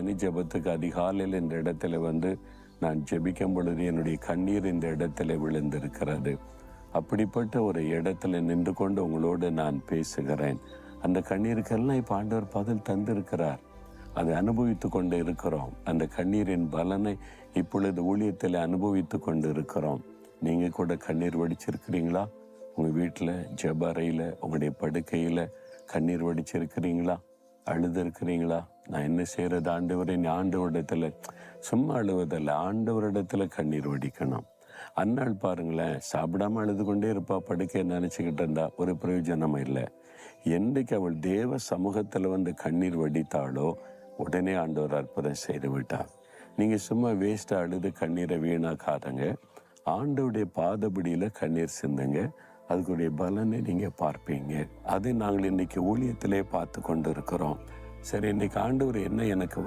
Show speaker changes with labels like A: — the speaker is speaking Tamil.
A: ஜெபத்துக்கு அதிகாலையில் இந்த இடத்துல நான் ஜெபிக்கும் பொழுது என்னுடைய கண்ணீர் இந்த இடத்துல விழுந்திருக்கிறது. அப்படிப்பட்ட ஒரு இடத்துல நின்று கொண்டு உங்களோடு நான் பேசுகிறேன். அந்த கண்ணீருக்கெல்லாம் இப்போ ஆண்டவர் பதில் தந்திருக்கிறார். அதை அனுபவித்து கொண்டு இருக்கிறோம். அந்த கண்ணீரின் பலனை இப்பொழுது ஊழியத்தில் அனுபவித்து கொண்டு இருக்கிறோம். நீங்கள் கூட கண்ணீர் வடிச்சிருக்கிறீங்களா? உங்கள் வீட்டில் ஜெப அறையில் உங்களுடைய படுக்கையில் கண்ணீர் வடிச்சிருக்கிறீங்களா? அழுதுருக்கிறீங்களா? நான் என்ன செய்கிறது ஆண்டவரே? ஆண்டவரிடத்தில் சும்மா அழுவதில்லை, ஆண்டவரிடத்தில் கண்ணீர் வடிக்கணும். அந்நாள் பாருங்களேன், சாப்பிடாம அழுது கொண்டே இருப்பா, படுக்கையை நினச்சிக்கிட்டு இருந்தா ஒரு பிரயோஜனம் இல்லை. என்றைக்கு அவள் தேவ சமூகத்தில் கண்ணீர் வடித்தாளோ உடனே ஆண்டவர் அற்புதம் செய்து விட்டார். நீங்கள் சும்மா வேஸ்ட்டாக அழுது கண்ணீரை வீணாக்காதங்க. ஆண்டவருடைய பாதபடியில் கண்ணீர் சிந்துங்க. அதுக்குடைய பலனை நீங்கள் பார்ப்பீங்க. அதை நாங்கள் இன்னைக்கு ஊழியத்திலே பார்த்து கொண்டு இருக்கிறோம். சரி, இன்னைக்கு ஆண்டவர் என்ன எனக்கு